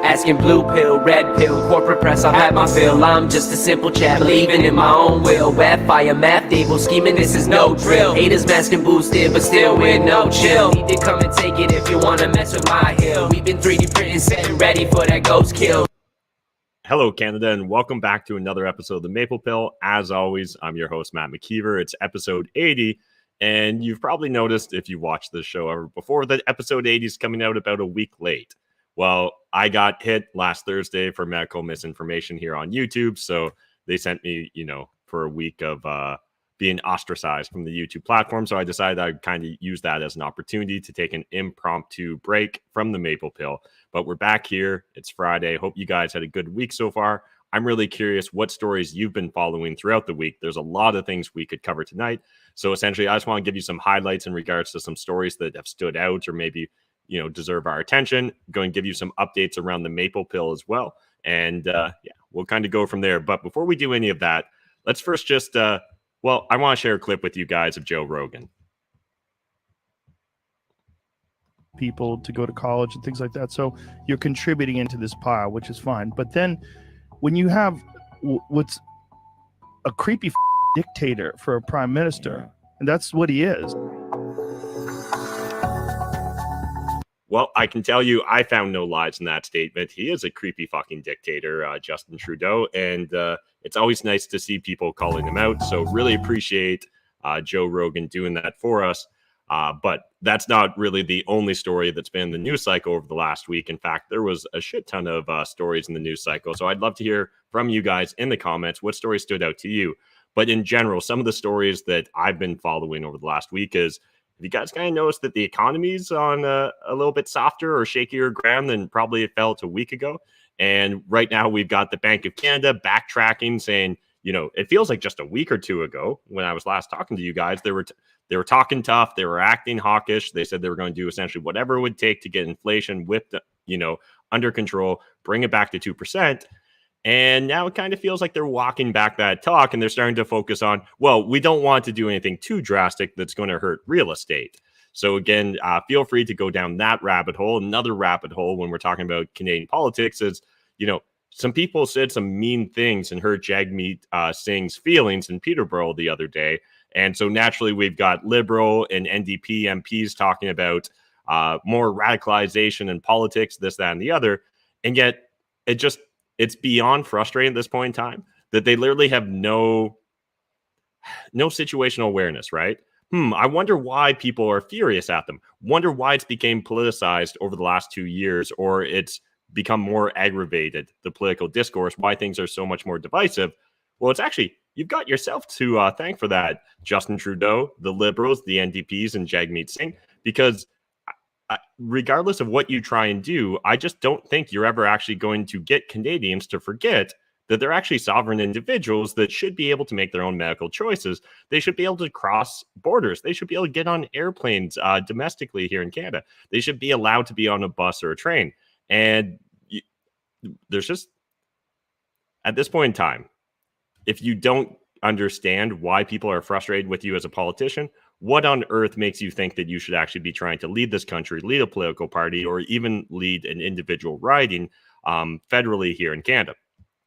Asking blue pill, red pill, corporate press, I've had my fill. I'm just a simple chap, believing in my own will. Web fire, math evil, scheming, this is no drill. Haters masking boosted, but still with no chill. Need to come and take it if you wanna mess with my hill. We've been 3D printing, setting ready for that ghost kill. Hello, Canada, and welcome back to another episode of The Maple Pill. As always, I'm your host, Matt McKeever. It's episode 80, and you've probably noticed if you watched this show ever before that episode 80 is coming out about a week late. Well, I got hit last Thursday for medical misinformation here on YouTube, so they sent me, for a week of being ostracized from the YouTube platform. So I decided I'd kind of use that as an opportunity to take an impromptu break from the Maple Pill. But we're back here. It's Friday. Hope you guys had a good week so far. I'm really curious what stories you've been following throughout the week. There's a lot of things we could cover tonight. So essentially, I just want to give you some highlights in regards to some stories that have stood out or maybe deserve our attention. Going to give you some updates around the Maple Pill as well. And we'll kind of go from there. But before we do any of that, let's first just, I want to share a clip with you guys of Joe Rogan. People to go to college and things like that. So you're contributing into this pile, which is fine. But then when you have what's a creepy dictator for a prime minister, and that's what he is. Well, I can tell you, I found no lies in that statement. He is a creepy fucking dictator, Justin Trudeau, and it's always nice to see people calling him out. So really appreciate Joe Rogan doing that for us. But that's not really the only story that's been in the news cycle over the last week. In fact, there was a shit ton of stories in the news cycle. So I'd love to hear from you guys in the comments what story stood out to you. But in general, some of the stories that I've been following over the last week is, have you guys kind of noticed that the economy's on a little bit softer or shakier ground than probably it felt a week ago? And right now we've got the Bank of Canada backtracking, saying, it feels like just a week or two ago when I was last talking to you guys, they were talking tough. They were acting hawkish. They said they were going to do essentially whatever it would take to get inflation whipped, under control, bring it back to 2%. And now it kind of feels like they're walking back that talk and they're starting to focus on, we don't want to do anything too drastic that's going to hurt real estate. So again, feel free to go down that rabbit hole. Another rabbit hole when we're talking about Canadian politics is, some people said some mean things and hurt Jagmeet Singh's feelings in Peterborough the other day. And so naturally, we've got Liberal and NDP MPs talking about more radicalization in politics, this, that, and the other. And yet it's beyond frustrating at this point in time that they literally have no situational awareness, right? I wonder why people are furious at them. Wonder why it's became politicized over the last 2 years, or it's become more aggravated, the political discourse, why things are so much more divisive. Well, it's actually, you've got yourself to thank for that, Justin Trudeau, the Liberals, the NDPs, and Jagmeet Singh, because regardless of what you try and do, I just don't think you're ever actually going to get Canadians to forget that they're actually sovereign individuals that should be able to make their own medical choices. They should be able to cross borders. They should be able to get on airplanes domestically here in Canada. They should be allowed to be on a bus or a train. And there's just, at this point in time, if you don't understand why people are frustrated with you as a politician, what on earth makes you think that you should actually be trying to lead this country, lead a political party, or even lead an individual riding federally here in Canada?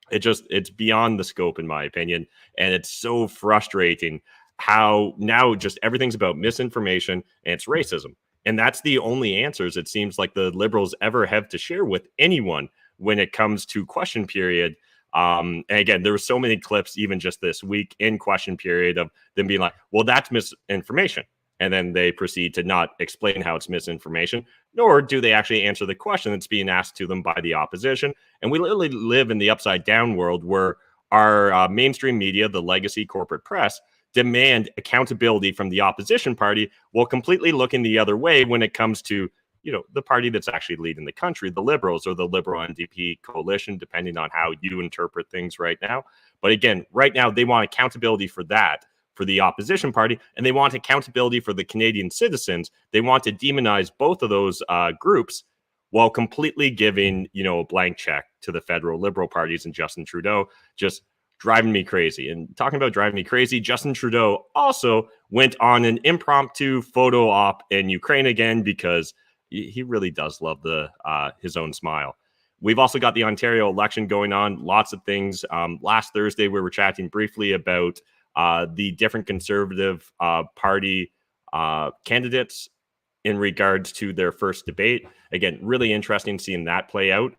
It's beyond the scope, in my opinion. And it's so frustrating how now just everything's about misinformation and it's racism. And that's the only answers it seems like the Liberals ever have to share with anyone when it comes to question period. And again, there were so many clips, even just this week in question period, of them being like, well, that's misinformation. And then they proceed to not explain how it's misinformation, nor do they actually answer the question that's being asked to them by the opposition. And we literally live in the upside down world where our mainstream media, the legacy corporate press, demand accountability from the opposition party while completely looking the other way when it comes to, the party that's actually leading the country, the Liberals or the Liberal NDP coalition, depending on how you interpret things right now. But again, right now, they want accountability for that, for the opposition party, and they want accountability for the Canadian citizens. They want to demonize both of those groups while completely giving, a blank check to the federal Liberal parties and Justin Trudeau, just driving me crazy. And talking about driving me crazy, Justin Trudeau also went on an impromptu photo op in Ukraine again because he really does love his own smile. we've also got the Ontario election going on. Lots of things. Last Thursday, we were chatting briefly about the different Conservative Party candidates in regards to their first debate. Again, really interesting seeing that play out.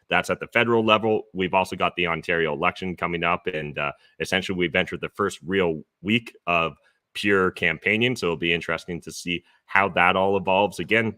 That's at the federal level. We've also got the Ontario election coming up, and essentially we've entered the first real week of pure campaigning. So it'll be interesting to see how that all evolves. Again,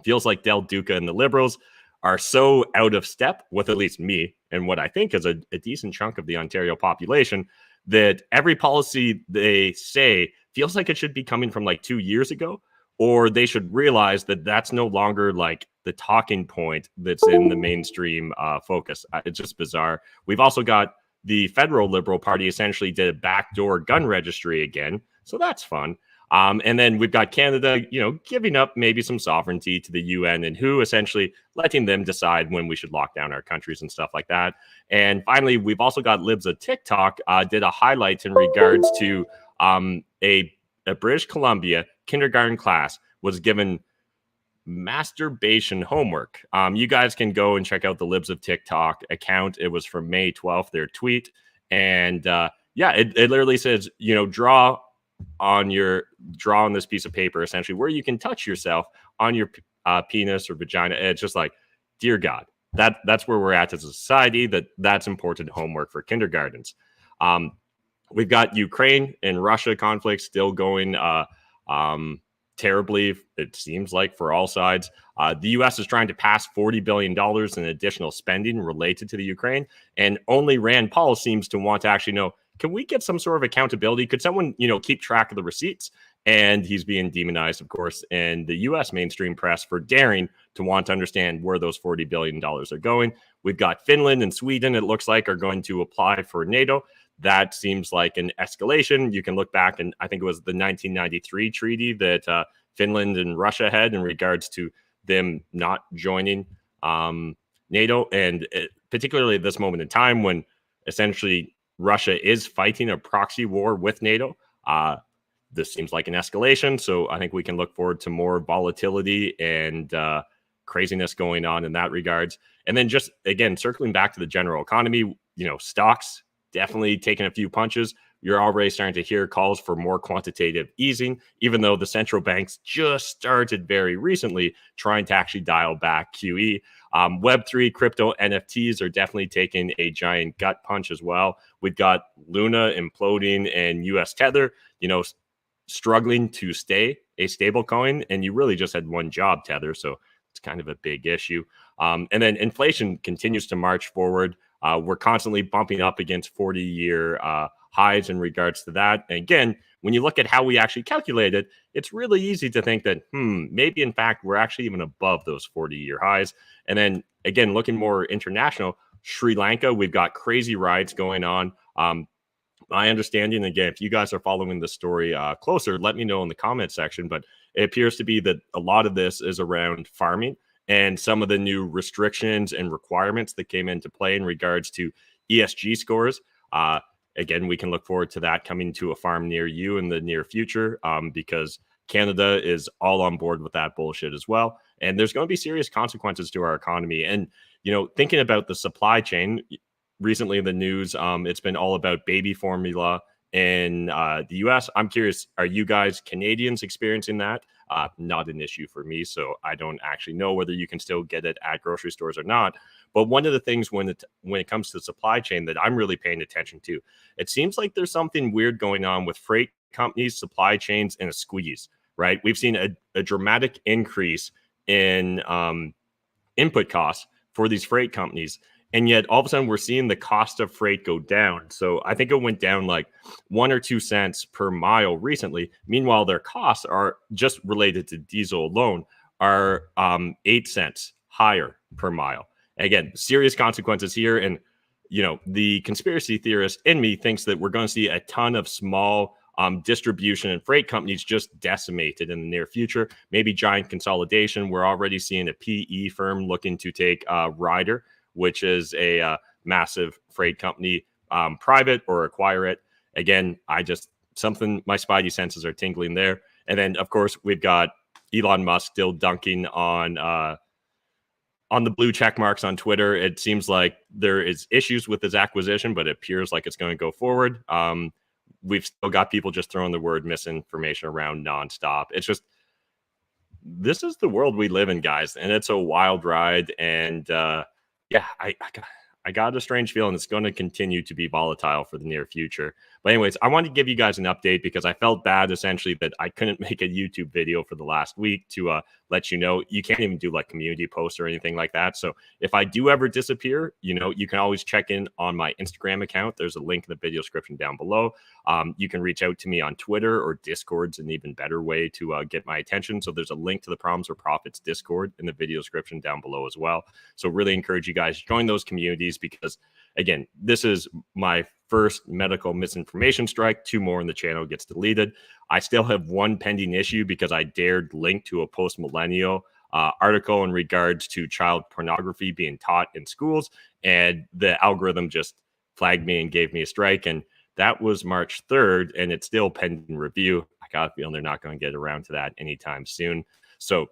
feels like Del Duca and the Liberals are so out of step with at least me and what I think is a decent chunk of the Ontario population that every policy they say feels like it should be coming from like 2 years ago, or they should realize that that's no longer like the talking point that's in the mainstream focus. It's just bizarre. We've also got the federal Liberal Party essentially did a backdoor gun registry again. So that's fun. And then we've got Canada, giving up maybe some sovereignty to the UN and WHO, essentially letting them decide when we should lock down our countries and stuff like that. And finally, we've also got Libs of TikTok did a highlight in regards to a British Columbia kindergarten class was given masturbation homework. You guys can go and check out the Libs of TikTok account. It was from May 12th, their tweet. And it literally says, draw on this piece of paper, essentially, where you can touch yourself on your penis or vagina. It's just like, dear God, that's where we're at as a society. That's important homework for kindergartens. We've got Ukraine and Russia conflict still going terribly, it seems like, for all sides. The U.S. is trying to pass $40 billion in additional spending related to the Ukraine, and only Rand Paul seems to want to actually know, can we get some sort of accountability? Could someone, keep track of the receipts? And he's being demonized, of course, in the U.S. mainstream press for daring to want to understand where those $40 billion are going. We've got Finland and Sweden, it looks like, are going to apply for NATO. That seems like an escalation. You can look back, and I think it was the 1993 treaty that Finland and Russia had in regards to them not joining NATO. And particularly at this moment in time when essentially Russia is fighting a proxy war with NATO, this seems like an escalation. So I think we can look forward to more volatility and craziness going on in that regards. And then just, again, circling back to the general economy, stocks definitely taking a few punches. You're already starting to hear calls for more quantitative easing, even though the central banks just started very recently trying to actually dial back QE. Web3 crypto NFTs are definitely taking a giant gut punch as well. We've got Luna imploding and US Tether, struggling to stay a stable coin. And you really just had one job, Tether. So it's kind of a big issue. And then inflation continues to march forward. We're constantly bumping up against 40-year highs in regards to that. And again, when you look at how we actually calculate it, it's really easy to think that, maybe in fact, we're actually even above those 40-year highs. And then again, looking more international, Sri Lanka, we've got crazy riots going on. My understanding, again, if you guys are following the story closer, let me know in the comment section, but it appears to be that a lot of this is around farming and some of the new restrictions and requirements that came into play in regards to ESG scores. Again, we can look forward to that coming to a farm near you in the near future, because Canada is all on board with that bullshit as well. And there's going to be serious consequences to our economy. And, thinking about the supply chain, recently in the news, it's been all about baby formula in the US. I'm curious, are you guys Canadians experiencing that? Not an issue for me, so I don't actually know whether you can still get it at grocery stores or not. But one of the things when it comes to supply chain that I'm really paying attention to, it seems like there's something weird going on with freight companies, supply chains, and a squeeze, right? We've seen a dramatic increase in input costs for these freight companies. And yet all of a sudden we're seeing the cost of freight go down. So I think it went down like 1 or 2 cents per mile recently. Meanwhile, their costs are just related to diesel alone are 8 cents higher per mile. Again, serious consequences here. And, the conspiracy theorist in me thinks that we're going to see a ton of small distribution and freight companies just decimated in the near future. Maybe giant consolidation. We're already seeing a PE firm looking to take Ryder, which is a massive freight company, private, or acquire it. Again, my spidey senses are tingling there. And then, of course, we've got Elon Musk still dunking on on the blue check marks on Twitter, it seems like there is issues with his acquisition, but it appears like it's going to go forward. We've still got people just throwing the word misinformation around nonstop. It's just, this is the world we live in, guys, and it's a wild ride. And yeah, I got a strange feeling it's going to continue to be volatile for the near future. But anyways, I wanted to give you guys an update because I felt bad essentially that I couldn't make a YouTube video for the last week to let you know. You can't even do like community posts or anything like that. So if I do ever disappear, you know, you can always check in on my Instagram account. There's a link in the video description down below. You can reach out to me on Twitter, or Discord's an even better way to get my attention. So there's a link to the Problems or Profits Discord in the video description down below as well. So really encourage you guys to join those communities because, again, this is my first medical misinformation strike. 2 more in the channel gets deleted. I still have 1 pending issue because I dared link to a post-millennial article in regards to child pornography being taught in schools, and the algorithm just flagged me and gave me a strike. And that was March 3rd, and it's still pending review. I got a feeling they're not going to get around to that anytime soon. So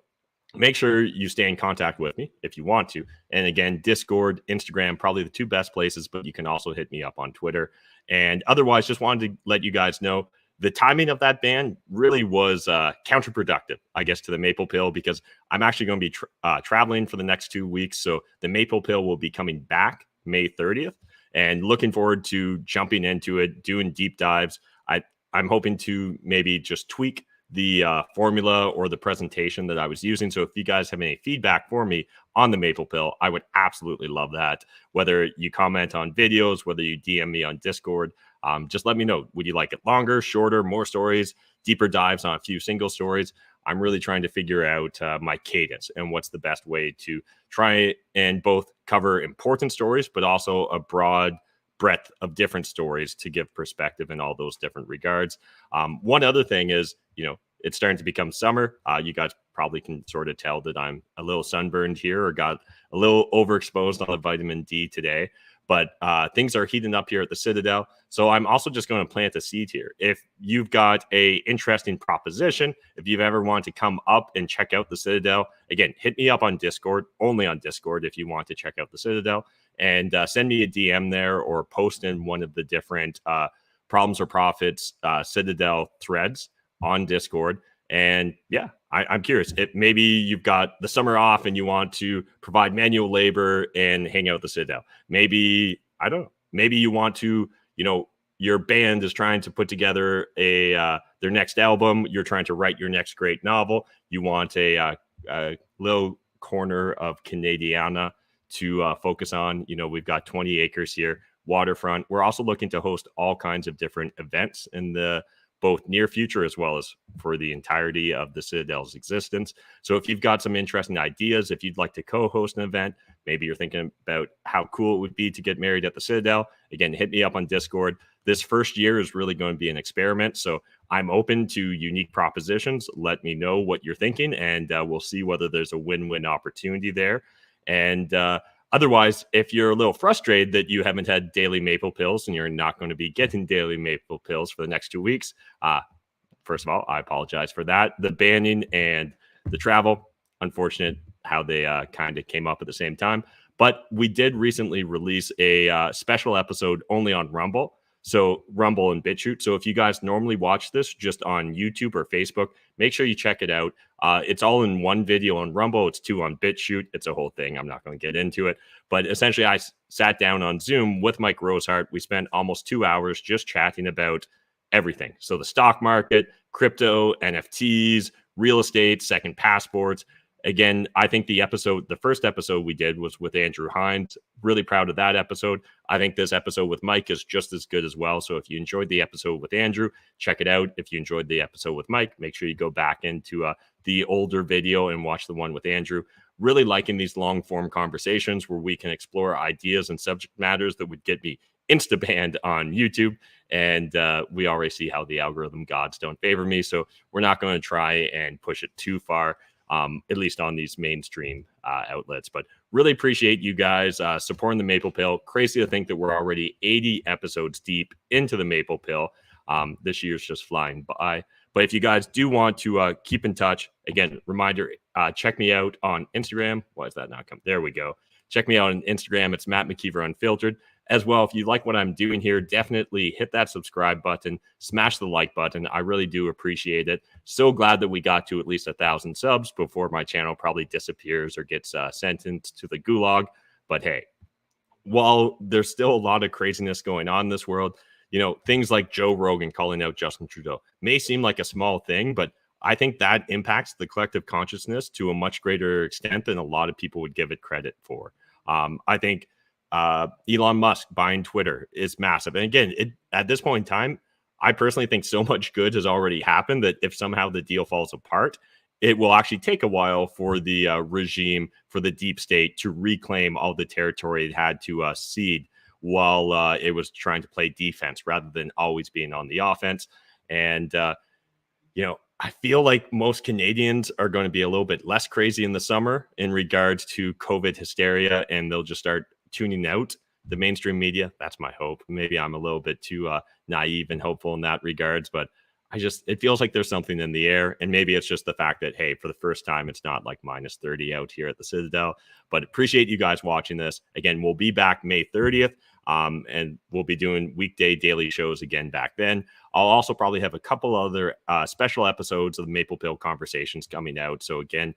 make sure you stay in contact with me if you want to. And again, Discord, Instagram, probably the 2 best places, but you can also hit me up on Twitter. And otherwise, just wanted to let you guys know the timing of that ban really was counterproductive, I guess, to the Maple Pill, because I'm actually going to be traveling for the next 2 weeks. So the Maple Pill will be coming back May 30th, and looking forward to jumping into it, doing deep dives. I'm hoping to maybe just tweak the formula or the presentation that I was using. So if you guys have any feedback for me on the Maple Pill, I would absolutely love that. Whether you comment on videos, whether you DM me on Discord, just let me know. Would you like it longer, shorter, more stories, deeper dives on a few single stories? I'm really trying to figure out my cadence and what's the best way to try and both cover important stories, but also a broad breadth of different stories to give perspective in all those different regards. One other thing is, you know, it's starting to become summer. You guys probably can sort of tell that I'm a little sunburned here or got a little overexposed on the vitamin D today. But things are heating up here at the Citadel. So I'm also just going to plant a seed here. If you've got a interesting proposition, if you've ever wanted to come up and check out the Citadel, again, hit me up on Discord, only on Discord if you want to check out the Citadel, and send me a DM there or post in one of the different Problems or Profits Citadel threads on Discord. And yeah, I'm curious. Maybe you've got the summer off and you want to provide manual labor and hang out at the Citadel. Maybe, I don't know, maybe you want to, you know, your band is trying to put together their next album. You're trying to write your next great novel. You want a little corner of Canadiana to focus on. You know, we've got 20 acres here, waterfront. We're also looking to host all kinds of different events in the both near future as well as for the entirety of the Citadel's existence. So if you've got some interesting ideas, if you'd like to co-host an event, maybe you're thinking about how cool it would be to get married at the Citadel, again, hit me up on Discord. This first year is really going to be an experiment, so I'm open to unique propositions. Let me know what you're thinking, and we'll see whether there's a win-win opportunity there. And otherwise, if you're a little frustrated that you haven't had daily Maple Pills and you're not going to be getting daily Maple Pills for the next 2 weeks, first of all, I apologize for that. The banning and the travel, unfortunate how they kind of came up at the same time. But we did recently release a special episode only on Rumble. So Rumble and BitChute. So if you guys normally watch this just on YouTube or Facebook, make sure you check it out. It's all in one video on Rumble. It's 2 on BitChute. It's a whole thing. I'm not going to get into it. But essentially, I sat down on Zoom with Mike Rosehart. We spent almost 2 hours just chatting about everything. So the stock market, crypto, NFTs, real estate, second passports. Again, I think the first episode we did was with Andrew Hines. Really proud of that episode. I think this episode with Mike is just as good as well. So if you enjoyed the episode with Andrew, check it out. If you enjoyed the episode with Mike, make sure you go back into the older video and watch the one with Andrew. Really liking these long form conversations where we can explore ideas and subject matters that would get me insta-banned on YouTube. And we already see how the algorithm gods don't favor me. So we're not going to try and push it too far. At least on these mainstream outlets. But really appreciate you guys supporting the Maple Pill. Crazy to think that we're already 80 episodes deep into the Maple Pill. This year's just flying by. But if you guys do want to keep in touch, again, reminder, check me out on Instagram. Why is that not come? There we go. Check me out on Instagram. It's Matt McKeever Unfiltered. As well, if you like what I'm doing here, definitely hit that subscribe button, smash the like button. I really do appreciate it. So glad that we got to at least 1,000 subs before my channel probably disappears or gets sentenced to the gulag. But hey, while there's still a lot of craziness going on in this world, you know, things like Joe Rogan calling out Justin Trudeau may seem like a small thing, but I think that impacts the collective consciousness to a much greater extent than a lot of people would give it credit for. I think Elon Musk buying Twitter is massive. And again, at this point in time, I personally think so much good has already happened that if somehow the deal falls apart, it will actually take a while for the regime, for the deep state to reclaim all the territory it had to cede while it was trying to play defense rather than always being on the offense. And, you know, I feel like most Canadians are going to be a little bit less crazy in the summer in regards to COVID hysteria, and they'll just start tuning out the mainstream media. That's my hope. Maybe I'm a little bit too naive and hopeful in that regards, but it feels like there's something in the air, and maybe it's just the fact that, hey, for the first time, it's not like minus 30 out here at the Citadel. But appreciate you guys watching this. Again, we'll be back May 30th, and we'll be doing weekday daily shows again back then. I'll also probably have a couple other special episodes of the Maple Pill Conversations coming out. So again,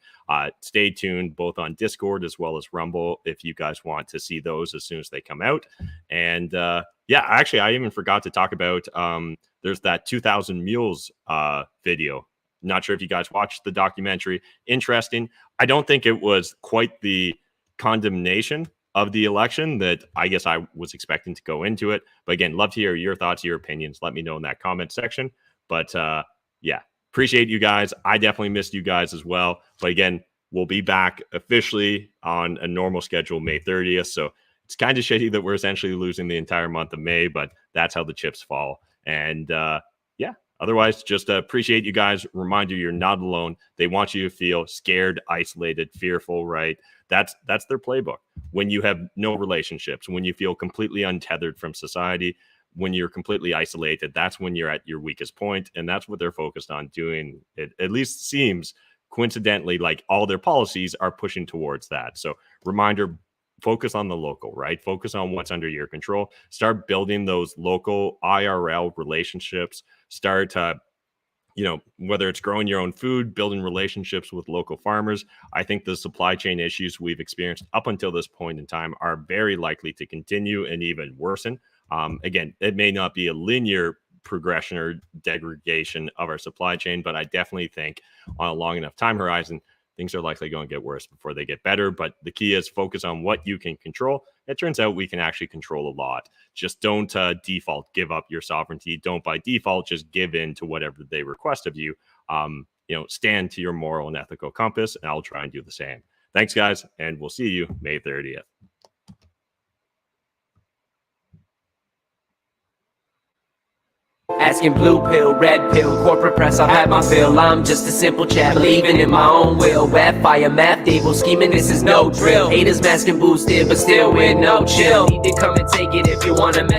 stay tuned both on Discord as well as Rumble if you guys want to see those as soon as they come out. And yeah, actually, I even forgot to talk about there's that 2,000 Mules video. Not sure if you guys watched the documentary. Interesting. I don't think it was quite the condemnation of the election that I guess I was expecting to go into it. But again, love to hear your thoughts, your opinions. Let me know in that comment section. But yeah, appreciate you guys. I definitely missed you guys as well. But again, we'll be back officially on a normal schedule May 30th. So it's kind of shitty that we're essentially losing the entire month of May, but that's how the chips fall. And yeah, otherwise, just appreciate you guys. Reminder, you're not alone. They want you to feel scared, isolated, fearful, right? That's their playbook. When you have no relationships, when you feel completely untethered from society, when you're completely isolated, that's when you're at your weakest point. And that's what they're focused on doing. It at least seems coincidentally like all their policies are pushing towards that. So reminder, focus on the local, right? Focus on what's under your control. Start building those local IRL relationships. Start you know, whether it's growing your own food, building relationships with local farmers. I think the supply chain issues we've experienced up until this point in time are very likely to continue and even worsen. Again, it may not be a linear progression or degradation of our supply chain, but I definitely think on a long enough time horizon, things are likely going to get worse before they get better. But the key is focus on what you can control. It turns out we can actually control a lot. Just don't default give up your sovereignty. Don't by default just give in to whatever they request of you. You know, stand to your moral and ethical compass, and I'll try and do the same. Thanks, guys, and we'll see you May 30th. Asking blue pill, red pill, corporate press, I've had my fill. I'm just a simple chap, believing in my own will. Web fire, math table, scheming, this is no drill. Haters masking boosted, but still with no chill. Need to come and take it if you wanna mess.